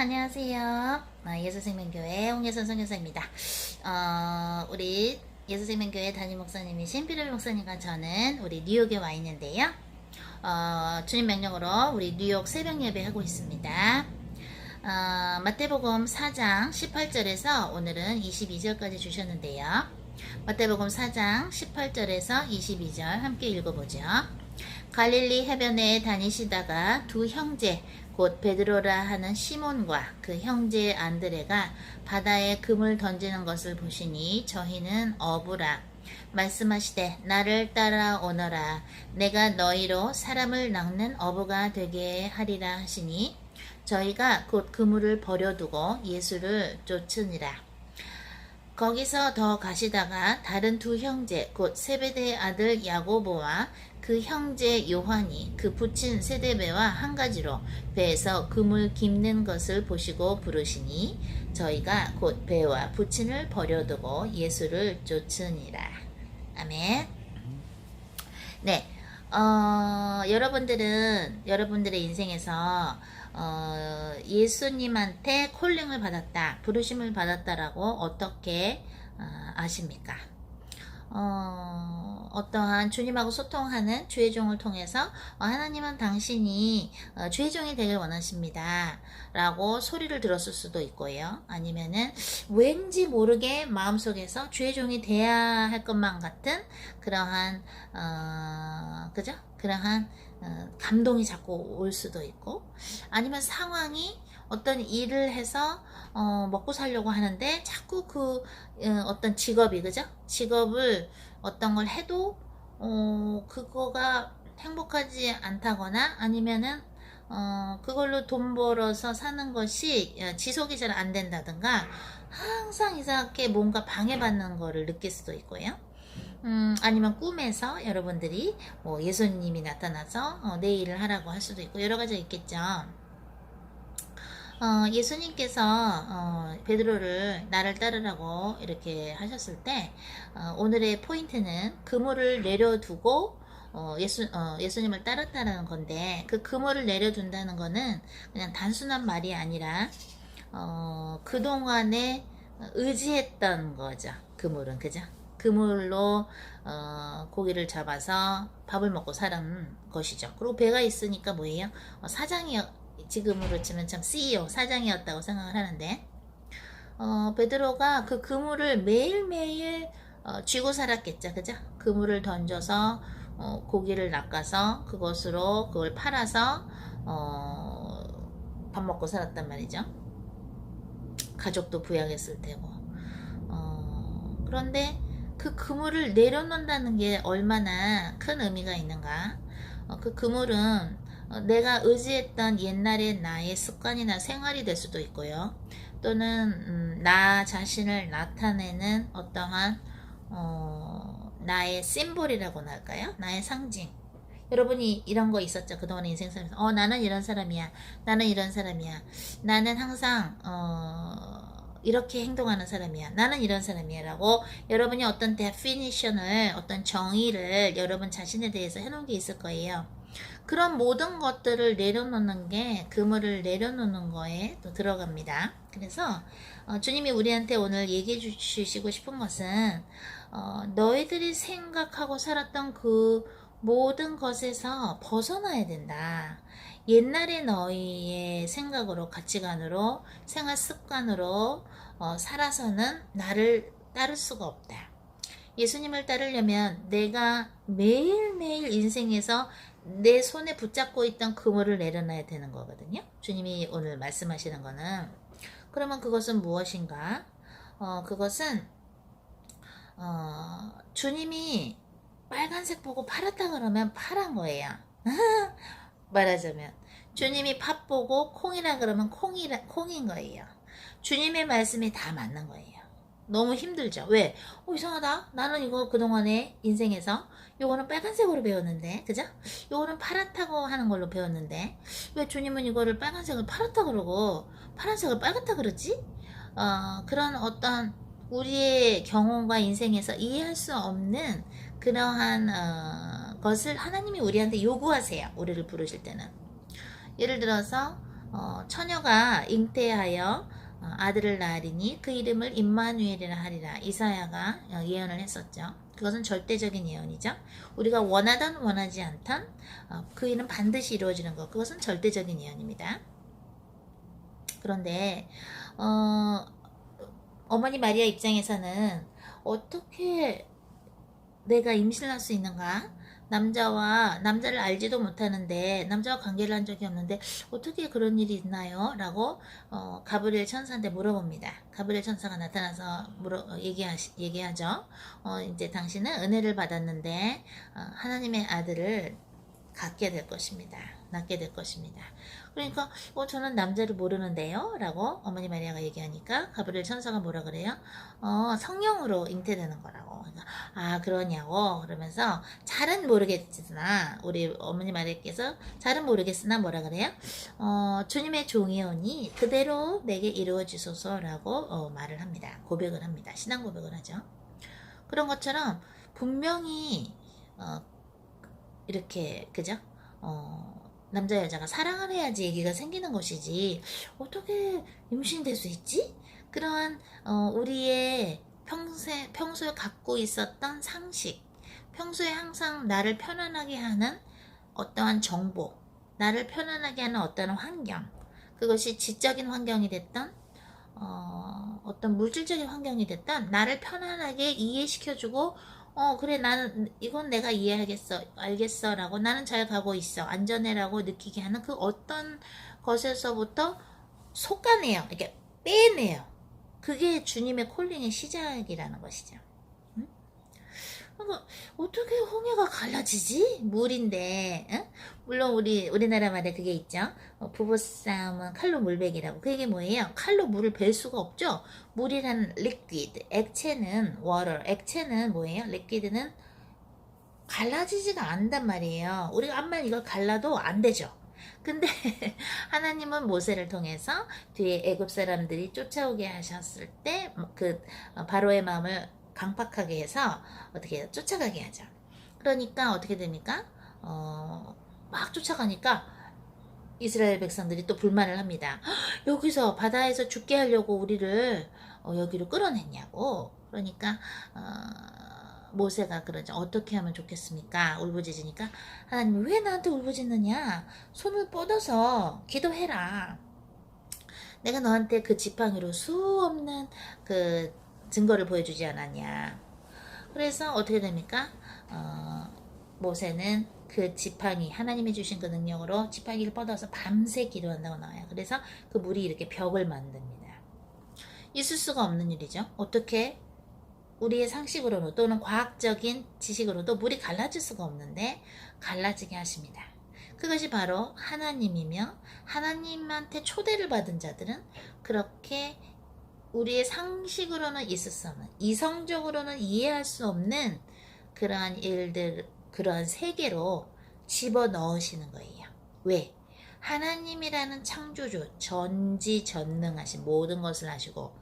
안녕하세요. 예수생명교회 홍예선 선교사입니다. 우리 예수생명교회 담임 목사님이신 피르비 목사님과 저는 우리 뉴욕에 와 있는데요. 주님 명령으로 우리 뉴욕 새벽 예배 하고 있습니다. 마태복음 4장 18절에서 오늘은 22절까지 주셨는데요. 마태복음 4장 18절에서 22절 함께 읽어보죠. 갈릴리 해변에 다니시다가 두 형제 곧 베드로라 하는 시몬과 그 형제 안드레가 바다에 금을 던지는 것을 보시니 저희는 어부라. 말씀하시되 나를 따라오너라. 내가 너희로 사람을 낚는 어부가 되게 하리라 하시니 저희가 곧 그물을 버려두고 예수를 쫓으니라. 거기서 더 가시다가 다른 두 형제 곧 세베대의 아들 야고보와 그 형제 요한이 그 붙인 세대배와 한 가지로 배에서 그물 깁는 것을 보시고 부르시니 저희가 곧 배와 붙인을 버려두고 예수를 쫓으니라. 아멘. 네, 여러분들의 인생에서 예수님한테 콜링을 받았다, 부르심을 받았다라고 어떻게 아십니까? 어떠한 주님하고 소통하는 주의 종을 통해서 하나님은 당신이 주의 종이 되길 원하십니다 라고 소리를 들었을 수도 있고요. 아니면은 왠지 모르게 마음속에서 주의 종이 돼야 할 것만 같은 그러한 그죠? 그러한 감동이 자꾸 올 수도 있고, 아니면 상황이 어떤 일을 해서 먹고 살려고 하는데 자꾸 그 어떤 직업이, 그죠? 직업을 어떤 걸 해도 그거가 행복하지 않다거나 아니면은 그걸로 돈 벌어서 사는 것이 지속이 잘 안 된다든가 항상 이상하게 뭔가 방해받는 거를 느낄 수도 있고요. 아니면 꿈에서 여러분들이 뭐 예수님이 나타나서 내 일을 하라고 할 수도 있고 여러 가지가 있겠죠. 예수님께서 베드로를 나를 따르라고 이렇게 하셨을 때 오늘의 포인트는 그물을 내려두고 예수님을 따랐다는 건데, 그 그물을 내려둔다는 거는 그냥 단순한 말이 아니라 그동안에 의지했던 거죠. 그물은, 그죠? 그물로 고기를 잡아서 밥을 먹고 사는 것이죠. 그리고 배가 있으니까 뭐예요? 지금으로 치면 참 CEO, 사장이었다고 생각을 하는데, 베드로가 그 그물을 매일매일 쥐고 살았겠죠. 그죠? 그물을 던져서 고기를 낚아서 그걸 팔아서 밥 먹고 살았단 말이죠. 가족도 부양했을 테고. 그런데 그 그물을 내려놓는다는 게 얼마나 큰 의미가 있는가. 그 그물은 내가 의지했던 옛날의 나의 습관이나 생활이 될 수도 있고요. 또는 나 자신을 나타내는 어떠한 나의 심볼이라고나 할까요? 나의 상징. 여러분이 이런 거 있었죠? 그동안 인생 살면서 나는 이런 사람이야. 나는 이런 사람이야. 나는 항상 이렇게 행동하는 사람이야. 나는 이런 사람이야 라고 여러분이 어떤 데피니션을, 어떤 정의를 여러분 자신에 대해서 해놓은 게 있을 거예요. 그런 모든 것들을 내려놓는 게 그물을 내려놓는 거에 또 들어갑니다. 그래서 주님이 우리한테 오늘 얘기해 주시고 싶은 것은 너희들이 생각하고 살았던 그 모든 것에서 벗어나야 된다. 옛날의 너희의 생각으로, 가치관으로, 생활 습관으로 살아서는 나를 따를 수가 없다. 예수님을 따르려면 내가 매일매일 인생에서 내 손에 붙잡고 있던 그물을 내려놔야 되는 거거든요. 주님이 오늘 말씀하시는 거는. 그러면 그것은 무엇인가? 그것은 주님이 빨간색 보고 팔았다 그러면 파란 거예요. 말하자면 주님이 팥 보고 콩이라 그러면 콩인 거예요. 주님의 말씀이 다 맞는 거예요. 너무 힘들죠. 왜? 이상하다. 나는 이거 그동안에 인생에서 요거는 빨간색으로 배웠는데, 그죠? 요거는 파랗다고 하는 걸로 배웠는데 왜 주님은 이거를 빨간색을 파랗다 그러고 파란색을 빨갛다 그러지? 그런 어떤 우리의 경험과 인생에서 이해할 수 없는 그러한 것을 하나님이 우리한테 요구하세요. 우리를 부르실 때는. 예를 들어서 처녀가 잉태하여 아들을 낳으리니 그 이름을 임마누엘이라 하리라. 이사야가 예언을 했었죠. 그것은 절대적인 예언이죠. 우리가 원하든 원하지 않든 그 일은 반드시 이루어지는 것. 그것은 절대적인 예언입니다. 그런데 어머니 마리아 입장에서는 어떻게 내가 임신을 할 수 있는가? 남자를 알지도 못하는데, 남자와 관계를 한 적이 없는데 어떻게 그런 일이 있나요? 라고 가브리엘 천사한테 물어봅니다. 가브리엘 천사가 나타나서 얘기하죠. 이제 당신은 은혜를 받았는데 하나님의 아들을 갖게 될 것입니다. 낳게 될 것입니다. 그러니까 저는 남자를 모르는데요? 라고 어머니 마리아가 얘기하니까 가브리엘 천사가 뭐라 그래요? 성령으로 잉태되는 거라고. 그러니까, 그러냐고. 그러면서 잘은 모르겠으나 우리 어머니 마리아께서 잘은 모르겠으나 뭐라 그래요? 주님의 종이오니 그대로 내게 이루어 주소서라고 말을 합니다. 고백을 합니다. 신앙 고백을 하죠. 그런 것처럼 분명히 이렇게 그죠? 남자 여자가 사랑을 해야지 얘기가 생기는 것이지 어떻게 임신될 수 있지? 그러한 우리의 평소에 갖고 있었던 상식, 평소에 항상 나를 편안하게 하는 어떠한 정보, 나를 편안하게 하는 어떠한 환경, 그것이 지적인 환경이 됐던 어떤 물질적인 환경이 됐던 나를 편안하게 이해시켜주고 그래 나는 이건 내가 이해하겠어 알겠어 라고 나는 잘 가고 있어 안전해라고 느끼게 하는 그 어떤 것에서부터 솎아내요. 이렇게 빼내요. 그게 주님의 콜링의 시작이라는 것이죠. 응? 그러니까 어떻게 홍해가 갈라지지? 물인데 응? 물론 우리나라 말에 그게 있죠. 부부싸움은 칼로 물베기라고. 그게 뭐예요? 칼로 물을 벨 수가 없죠. 물이라는 liquid, 액체는 water, 액체는 뭐예요? liquid는 갈라지지가 않단 말이에요. 우리가 암만 이걸 갈라도 안 되죠. 근데 하나님은 모세를 통해서 뒤에 애굽 사람들이 쫓아오게 하셨을 때 그 바로의 마음을 강팍하게 해서 어떻게 해요? 쫓아가게 하죠. 그러니까 어떻게 됩니까? 막 쫓아가니까 이스라엘 백성들이 또 불만을 합니다. 여기서 바다에서 죽게 하려고 우리를 여기로 끌어냈냐고. 그러니까 모세가 그러죠. 어떻게 하면 좋겠습니까? 울부짖으니까 하나님이 왜 나한테 울부짖느냐? 손을 뻗어서 기도해라. 내가 너한테 그 지팡이로 수없는 그 증거를 보여주지 않았냐. 그래서 어떻게 됩니까? 모세는 그 지팡이, 하나님이 주신 그 능력으로 지팡이를 뻗어서 밤새 기도한다고 나와요. 그래서 그 물이 이렇게 벽을 만듭니다. 있을 수가 없는 일이죠. 어떻게 우리의 상식으로는 또는 과학적인 지식으로도 물이 갈라질 수가 없는데 갈라지게 하십니다. 그것이 바로 하나님이며 하나님한테 초대를 받은 자들은 그렇게 우리의 상식으로는 있을 수 없는, 이성적으로는 이해할 수 없는 그러한 일들, 그러한 세계로 집어넣으시는 거예요. 왜? 하나님이라는 창조주, 전지전능하신 모든 것을 하시고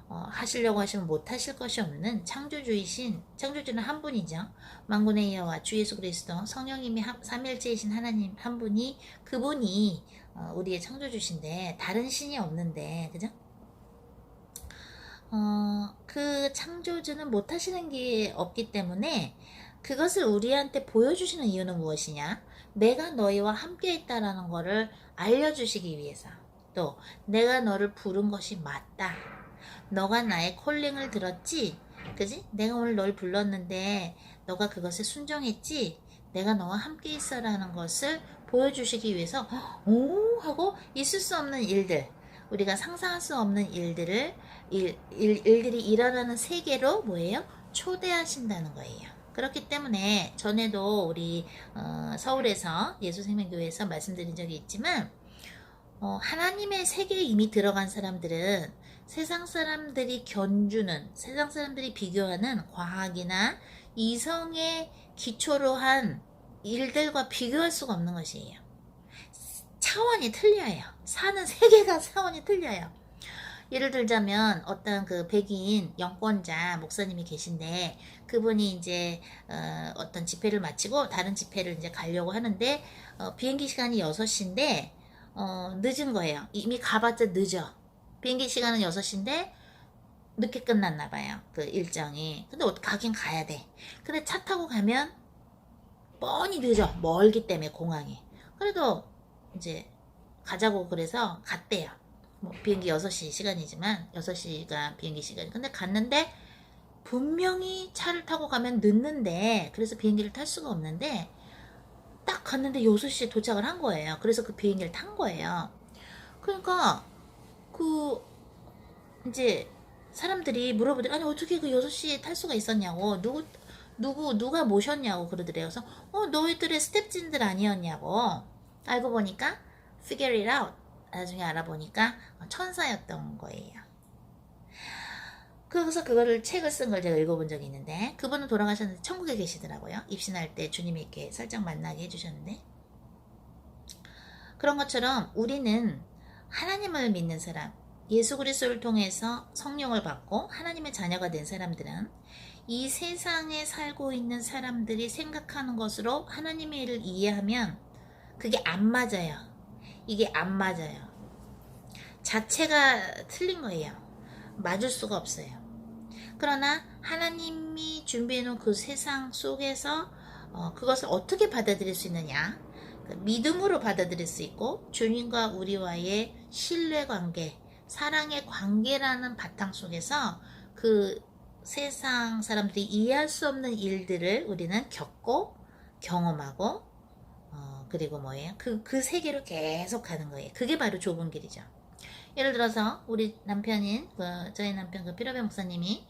하시려고 하시면 못하실 것이 없는 창조주는 한 분이죠. 만군의 여호와 주 예수 그리스도 성령님이 삼일체이신 하나님 한 분이 그분이 우리의 창조주신데 다른 신이 없는데 그죠? 그 창조주는 못하시는 게 없기 때문에 그것을 우리한테 보여주시는 이유는 무엇이냐? 내가 너희와 함께 있다라는 것을 알려주시기 위해서 또 내가 너를 부른 것이 맞다. 너가 나의 콜링을 들었지? 그지? 내가 오늘 널 불렀는데 너가 그것에 순종했지? 내가 너와 함께 있어라는 것을 보여주시기 위해서 오 하고 있을 수 없는 일들 우리가 상상할 수 없는 일들이 일어나는 세계로 뭐예요? 초대하신다는 거예요. 그렇기 때문에 전에도 우리 서울에서 예수생명교회에서 말씀드린 적이 있지만 하나님의 세계에 이미 들어간 사람들은 세상 사람들이 세상 사람들이 비교하는 과학이나 이성의 기초로 한 일들과 비교할 수가 없는 것이에요. 차원이 틀려요. 사는 세계가 차원이 틀려요. 예를 들자면 어떤 그 백인 영권자 목사님이 계신데 그분이 이제 어떤 집회를 마치고 다른 집회를 이제 가려고 하는데 비행기 시간이 6시인데 늦은 거예요. 이미 가봤자 늦어. 비행기 시간은 6시인데 늦게 끝났나 봐요. 그 일정이. 근데 가긴 가야 돼. 근데 차 타고 가면 뻔히 늦어. 멀기 때문에 공항에. 그래도 이제 가자고 그래서 갔대요. 뭐 비행기 6시 시간이지만 6시가 비행기 시간. 근데 갔는데 분명히 차를 타고 가면 늦는데 그래서 비행기를 탈 수가 없는데 딱 갔는데 6시에 도착을 한 거예요. 그래서 그 비행기를 탄 거예요. 그러니까 그 이제 사람들이 물어보더니 아니 어떻게 그 6시에 탈 수가 있었냐고 누가 모셨냐고 그러더래요. 그래서 너희들의 스텝진들 아니었냐고 알고 보니까 figure it out 나중에 알아보니까 천사였던 거예요. 그래서 그거를 책을 쓴 걸 제가 읽어본 적이 있는데 그분은 돌아가셨는데 천국에 계시더라고요. 입신할 때 주님이 이렇게 살짝 만나게 해주셨는데 그런 것처럼 우리는 하나님을 믿는 사람 예수 그리스도를 통해서 성령을 받고 하나님의 자녀가 된 사람들은 이 세상에 살고 있는 사람들이 생각하는 것으로 하나님의 일을 이해하면 그게 안 맞아요. 이게 안 맞아요. 자체가 틀린 거예요. 맞을 수가 없어요. 그러나 하나님이 준비해놓은 그 세상 속에서 그것을 어떻게 받아들일 수 있느냐 믿음으로 받아들일 수 있고 주님과 우리와의 신뢰관계 사랑의 관계라는 바탕 속에서 그 세상 사람들이 이해할 수 없는 일들을 우리는 겪고 경험하고 그리고 뭐예요? 그 세계로 계속 가는 거예요. 그게 바로 좁은 길이죠. 예를 들어서 우리 남편인 저희 남편 그 피러베 목사님이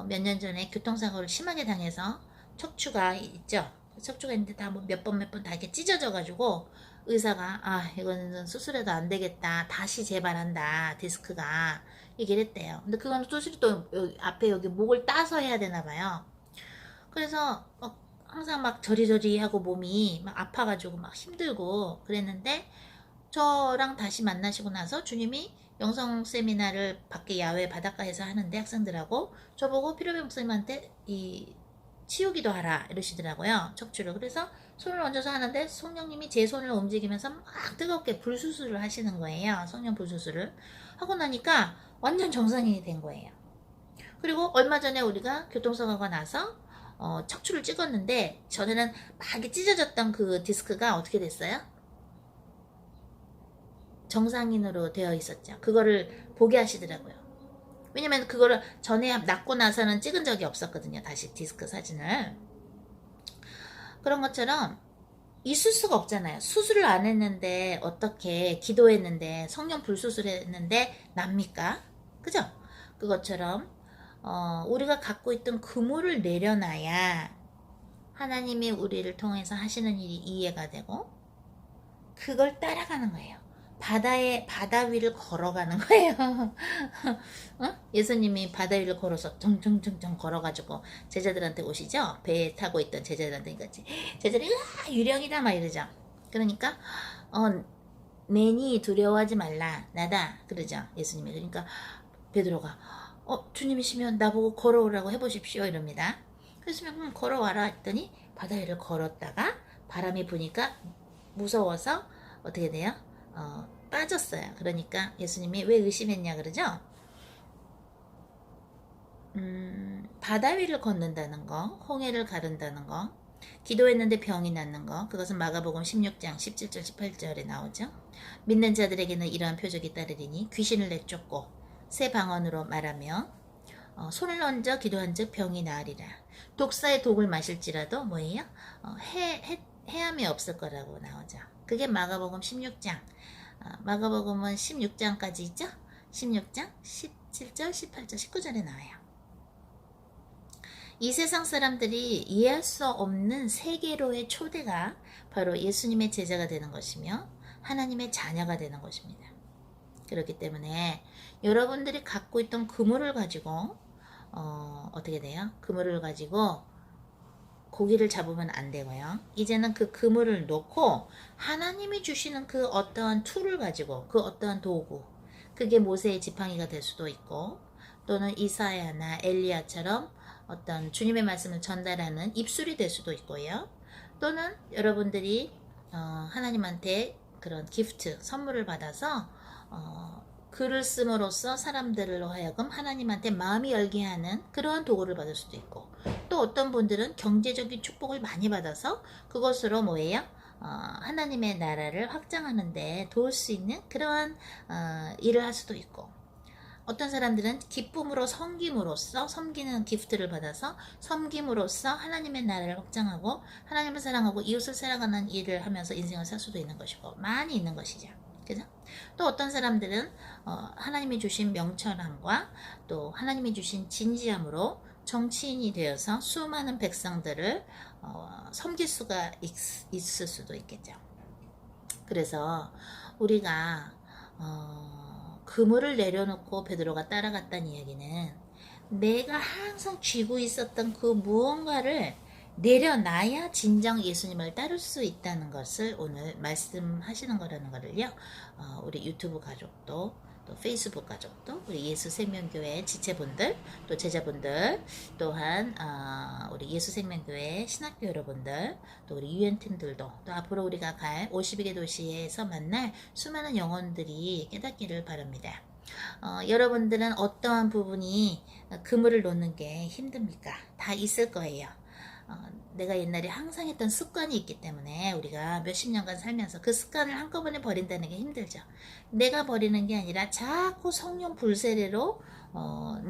몇 년 전에 교통사고를 심하게 당해서 척추가 있죠. 척추가 있는데 다 몇 번 다 이렇게 찢어져 가지고 의사가 이거는 수술해도 안 되겠다 다시 재발한다 디스크가 얘기를 했대요. 근데 그건 수술이 또 앞에 여기 목을 따서 해야 되나 봐요. 그래서 항상 막 저리저리 하고 몸이 막 아파가지고 막 힘들고 그랬는데 저랑 다시 만나시고 나서 주님이 영성 세미나를 밖에 야외 바닷가에서 하는데 학생들하고 저보고 피러베 목사님한테 치우기도 하라 이러시더라고요. 척추를. 그래서 손을 얹어서 하는데 성령님이 제 손을 움직이면서 막 뜨겁게 불수술을 하시는 거예요. 성령 불수술을 하고 나니까 완전 정상인이 된 거예요. 그리고 얼마 전에 우리가 교통사고가 나서 척추를 찍었는데 전에는 막 찢어졌던 그 디스크가 어떻게 됐어요? 정상인으로 되어 있었죠. 그거를 보게 하시더라고요. 왜냐면 그거를 전에 낫고 나서는 찍은 적이 없었거든요. 다시 디스크 사진을. 그런 것처럼 있을 수가 없잖아요. 수술을 안 했는데 어떻게 기도했는데 성령 불수술 했는데 납니까? 그죠? 그것처럼 우리가 갖고 있던 그물을 내려놔야 하나님이 우리를 통해서 하시는 일이 이해가 되고 그걸 따라가는 거예요. 바다 위를 걸어가는 거예요. 예수님이 바다 위를 걸어서 퉁퉁퉁퉁 걸어가지고 제자들한테 오시죠. 배에 타고 있던 제자들한테 이거지. 제자들이 유령이다 막 이러죠. 그러니까 내니 두려워하지 말라 나다 그러죠. 예수님이. 그러니까 베드로가 주님이시면 나보고 걸어오라고 해보십시오 이럽니다. 그래서 걸어와라 했더니 바다 위를 걸었다가 바람이 부니까 무서워서 어떻게 돼요? 빠졌어요. 그러니까 예수님이 왜 의심했냐 그러죠? 바다 위를 걷는다는 거, 홍해를 가른다는 거, 기도했는데 병이 낫는 거, 그것은 마가복음 16장 17절 18절에 나오죠. 믿는 자들에게는 이러한 표적이 따르리니 귀신을 내쫓고 새 방언으로 말하며 손을 얹어 기도한 즉 병이 나으리라. 독사의 독을 마실지라도 뭐예요? 해함이 없을 거라고 나오죠. 그게 마가복음 16장. 마가복음은 16장까지 있죠? 16장 17절 18절 19절에 나와요. 이 세상 사람들이 이해할 수 없는 세계로의 초대가 바로 예수님의 제자가 되는 것이며 하나님의 자녀가 되는 것입니다. 그렇기 때문에 여러분들이 갖고 있던 그물을 가지고 어떻게 돼요? 그물을 가지고 고기를 잡으면 안 되고요. 이제는 그 그물을 놓고 하나님이 주시는 그 어떠한 툴을 가지고 그 어떠한 도구 그게 모세의 지팡이가 될 수도 있고 또는 이사야나 엘리야처럼 어떤 주님의 말씀을 전달하는 입술이 될 수도 있고요. 또는 여러분들이 하나님한테 그런 기프트, 선물을 받아서 글을 씀으로써 사람들로 하여금 하나님한테 마음이 열게 하는 그러한 도구를 받을 수도 있고, 또 어떤 분들은 경제적인 축복을 많이 받아서 그것으로 뭐예요? 하나님의 나라를 확장하는데 도울 수 있는 그러한 일을 할 수도 있고, 어떤 사람들은 기쁨으로 섬김으로써, 섬기는 기프트를 받아서 섬김으로써 하나님의 나라를 확장하고 하나님을 사랑하고 이웃을 사랑하는 일을 하면서 인생을 살 수도 있는 것이고, 많이 있는 것이죠. 그죠? 또 어떤 사람들은 하나님이 주신 명철함과 또 하나님이 주신 진지함으로 정치인이 되어서 수많은 백성들을 섬길 수가 있을 수도 있겠죠. 그래서 우리가 그물을 내려놓고 베드로가 따라갔다는 이야기는, 내가 항상 쥐고 있었던 그 무언가를 내려놔야 진정 예수님을 따를 수 있다는 것을 오늘 말씀하시는 거라는 것을요, 우리 유튜브 가족도, 또 페이스북 가족도, 우리 예수생명교회 지체분들, 또 제자분들, 또한 우리 예수생명교회 신학교 여러분들, 또 우리 유엔팀들도, 또 앞으로 우리가 갈 52개 도시에서 만날 수많은 영혼들이 깨닫기를 바랍니다. 여러분들은 어떠한 부분이 그물을 놓는 게 힘듭니까? 다 있을 거예요. 내가 옛날에 항상 했던 습관이 있기 때문에 우리가 몇십 년간 살면서 그 습관을 한꺼번에 버린다는 게 힘들죠. 내가 버리는 게 아니라 자꾸 성령 불세례로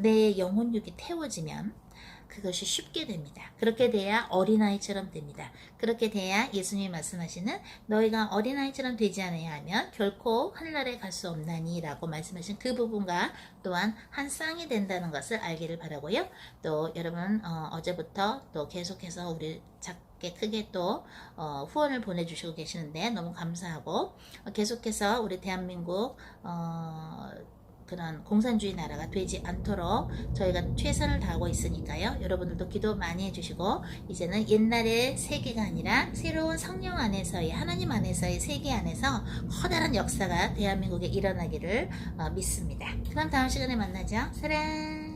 내 영혼육이 태워지면 그것이 쉽게 됩니다. 그렇게 돼야 어린아이처럼 됩니다. 그렇게 돼야 예수님이 말씀하시는 너희가 어린아이처럼 되지 않아야 하면 결코 하늘나라에 갈 수 없나니 라고 말씀하신 그 부분과 또한 한 쌍이 된다는 것을 알기를 바라고요. 또 여러분 어제부터 또 계속해서 우리 작게 크게 또 후원을 보내주시고 계시는데 너무 감사하고, 계속해서 우리 대한민국 그런 공산주의 나라가 되지 않도록 저희가 최선을 다하고 있으니까요. 여러분들도 기도 많이 해주시고, 이제는 옛날의 세계가 아니라 새로운 성령 안에서의, 하나님 안에서의 세계 안에서 커다란 역사가 대한민국에 일어나기를 믿습니다. 그럼 다음 시간에 만나죠. 사랑.